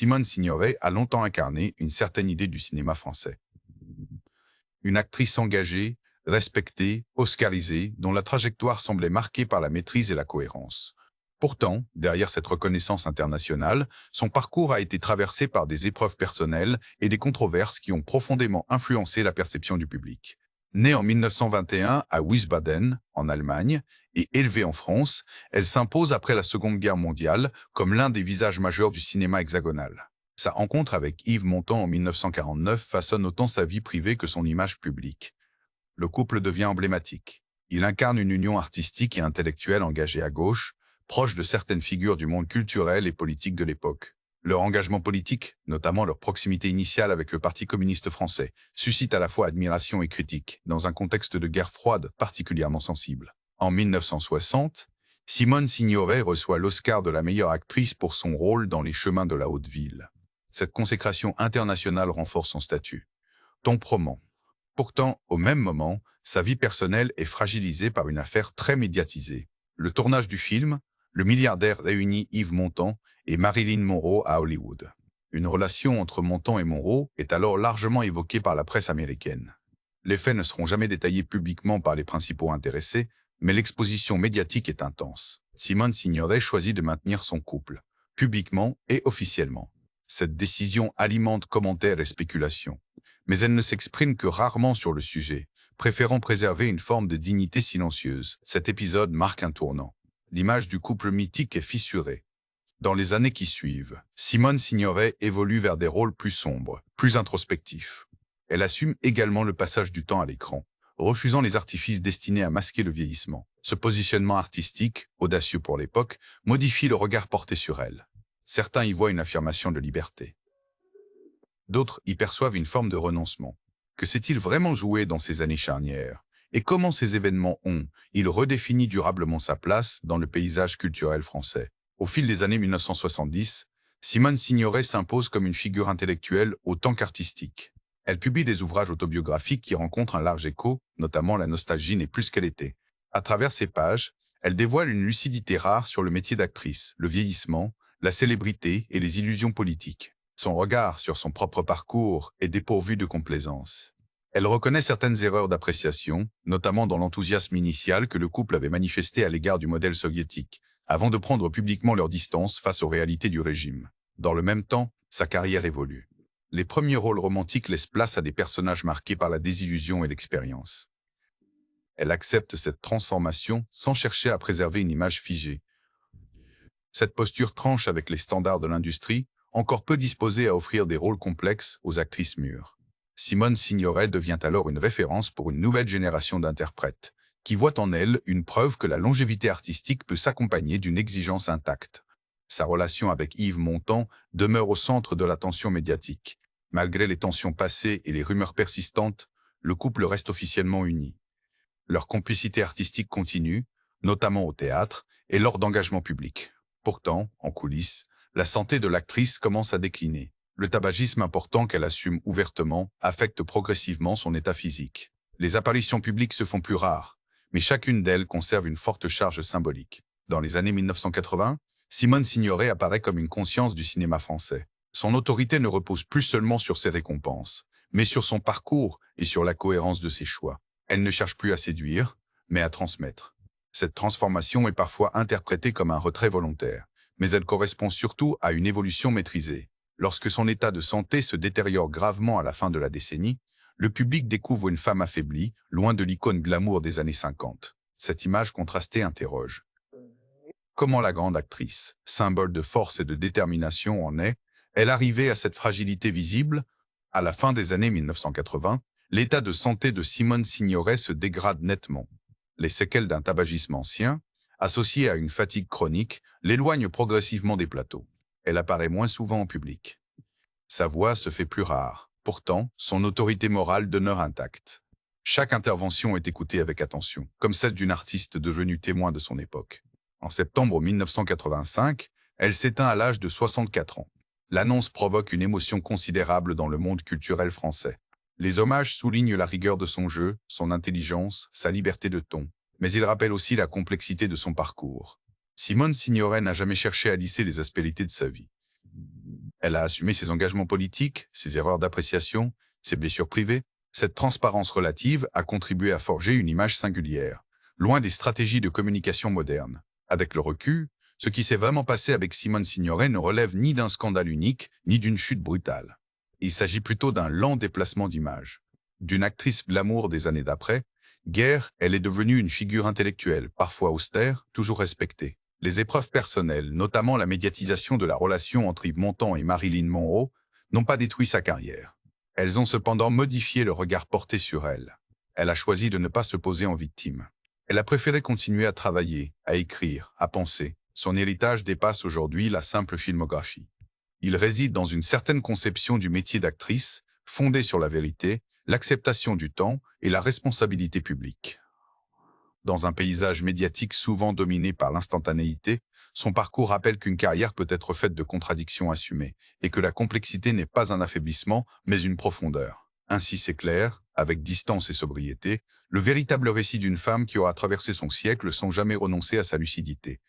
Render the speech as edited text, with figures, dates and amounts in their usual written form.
Simone Signoret a longtemps incarné une certaine idée du cinéma français. Une actrice engagée, respectée, oscarisée, dont la trajectoire semblait marquée par la maîtrise et la cohérence. Pourtant, derrière cette reconnaissance internationale, son parcours a été traversé par des épreuves personnelles et des controverses qui ont profondément influencé la perception du public. Née en 1921 à Wiesbaden, en Allemagne, et élevée en France, elle s'impose après la Seconde Guerre mondiale comme l'un des visages majeurs du cinéma hexagonal. Sa rencontre avec Yves Montand en 1949 façonne autant sa vie privée que son image publique. Le couple devient emblématique. Il incarne une union artistique et intellectuelle engagée à gauche, proche de certaines figures du monde culturel et politique de l'époque. Leur engagement politique, notamment leur proximité initiale avec le Parti communiste français, suscite à la fois admiration et critique, dans un contexte de guerre froide particulièrement sensible. En 1960, Simone Signoret reçoit l'Oscar de la meilleure actrice pour son rôle dans Les Chemins de la Haute Ville. Cette consécration internationale renforce son statut. Ton proment. Pourtant, au même moment, sa vie personnelle est fragilisée par une affaire très médiatisée. Le tournage du film, le milliardaire réunit Yves Montand et Marilyn Monroe à Hollywood. Une relation entre Montand et Monroe est alors largement évoquée par la presse américaine. Les faits ne seront jamais détaillés publiquement par les principaux intéressés, mais l'exposition médiatique est intense. Simone Signoret choisit de maintenir son couple, publiquement et officiellement. Cette décision alimente commentaires et spéculations. Mais elle ne s'exprime que rarement sur le sujet, préférant préserver une forme de dignité silencieuse. Cet épisode marque un tournant. L'image du couple mythique est fissurée. Dans les années qui suivent, Simone Signoret évolue vers des rôles plus sombres, plus introspectifs. Elle assume également le passage du temps à l'écran, refusant les artifices destinés à masquer le vieillissement. Ce positionnement artistique, audacieux pour l'époque, modifie le regard porté sur elle. Certains y voient une affirmation de liberté. D'autres y perçoivent une forme de renoncement. Que s'est-il vraiment joué dans ces années charnières? Et comment ces événements ont-ils redéfini durablement sa place dans le paysage culturel français? Au fil des années 1970, Simone Signoret s'impose comme une figure intellectuelle autant qu'artistique. Elle publie des ouvrages autobiographiques qui rencontrent un large écho, notamment La nostalgie n'est plus ce qu'elle était. À travers ces pages, elle dévoile une lucidité rare sur le métier d'actrice, le vieillissement, la célébrité et les illusions politiques. Son regard sur son propre parcours est dépourvu de complaisance. Elle reconnaît certaines erreurs d'appréciation, notamment dans l'enthousiasme initial que le couple avait manifesté à l'égard du modèle soviétique, avant de prendre publiquement leur distance face aux réalités du régime. Dans le même temps, sa carrière évolue. Les premiers rôles romantiques laissent place à des personnages marqués par la désillusion et l'expérience. Elle accepte cette transformation sans chercher à préserver une image figée. Cette posture tranche avec les standards de l'industrie, encore peu disposée à offrir des rôles complexes aux actrices mûres. Simone Signoret devient alors une référence pour une nouvelle génération d'interprètes, qui voient en elle une preuve que la longévité artistique peut s'accompagner d'une exigence intacte. Sa relation avec Yves Montand demeure au centre de l'attention médiatique. Malgré les tensions passées et les rumeurs persistantes, le couple reste officiellement uni. Leur complicité artistique continue, notamment au théâtre et lors d'engagements publics. Pourtant, en coulisses, la santé de l'actrice commence à décliner. Le tabagisme important qu'elle assume ouvertement affecte progressivement son état physique. Les apparitions publiques se font plus rares, mais chacune d'elles conserve une forte charge symbolique. Dans les années 1980, Simone Signoret apparaît comme une conscience du cinéma français. Son autorité ne repose plus seulement sur ses récompenses, mais sur son parcours et sur la cohérence de ses choix. Elle ne cherche plus à séduire, mais à transmettre. Cette transformation est parfois interprétée comme un retrait volontaire, mais elle correspond surtout à une évolution maîtrisée. Lorsque son état de santé se détériore gravement à la fin de la décennie, le public découvre une femme affaiblie, loin de l'icône glamour des années 50. Cette image contrastée interroge. Comment la grande actrice, symbole de force et de détermination en est-elle arrivée à cette fragilité visible? À la fin des années 1980, l'état de santé de Simone Signoret se dégrade nettement. Les séquelles d'un tabagisme ancien, associées à une fatigue chronique, l'éloignent progressivement des plateaux. Elle apparaît moins souvent en public. Sa voix se fait plus rare. Pourtant, son autorité morale demeure intacte. Chaque intervention est écoutée avec attention, comme celle d'une artiste devenue témoin de son époque. En septembre 1985, elle s'éteint à l'âge de 64 ans. L'annonce provoque une émotion considérable dans le monde culturel français. Les hommages soulignent la rigueur de son jeu, son intelligence, sa liberté de ton, mais ils rappellent aussi la complexité de son parcours. Simone Signoret n'a jamais cherché à lisser les aspérités de sa vie. Elle a assumé ses engagements politiques, ses erreurs d'appréciation, ses blessures privées. Cette transparence relative a contribué à forger une image singulière, loin des stratégies de communication modernes. Avec le recul, ce qui s'est vraiment passé avec Simone Signoret ne relève ni d'un scandale unique, ni d'une chute brutale. Il s'agit plutôt d'un lent déplacement d'image. D'une actrice glamour des années d'après, guère, elle est devenue une figure intellectuelle, parfois austère, toujours respectée. Les épreuves personnelles, notamment la médiatisation de la relation entre Yves Montand et Marilyn Monroe, n'ont pas détruit sa carrière. Elles ont cependant modifié le regard porté sur elle. Elle a choisi de ne pas se poser en victime. Elle a préféré continuer à travailler, à écrire, à penser. Son héritage dépasse aujourd'hui la simple filmographie. Il réside dans une certaine conception du métier d'actrice, fondée sur la vérité, l'acceptation du temps et la responsabilité publique. Dans un paysage médiatique souvent dominé par l'instantanéité, son parcours rappelle qu'une carrière peut être faite de contradictions assumées et que la complexité n'est pas un affaiblissement, mais une profondeur. Ainsi s'éclaire, avec distance et sobriété, le véritable récit d'une femme qui aura traversé son siècle sans jamais renoncer à sa lucidité.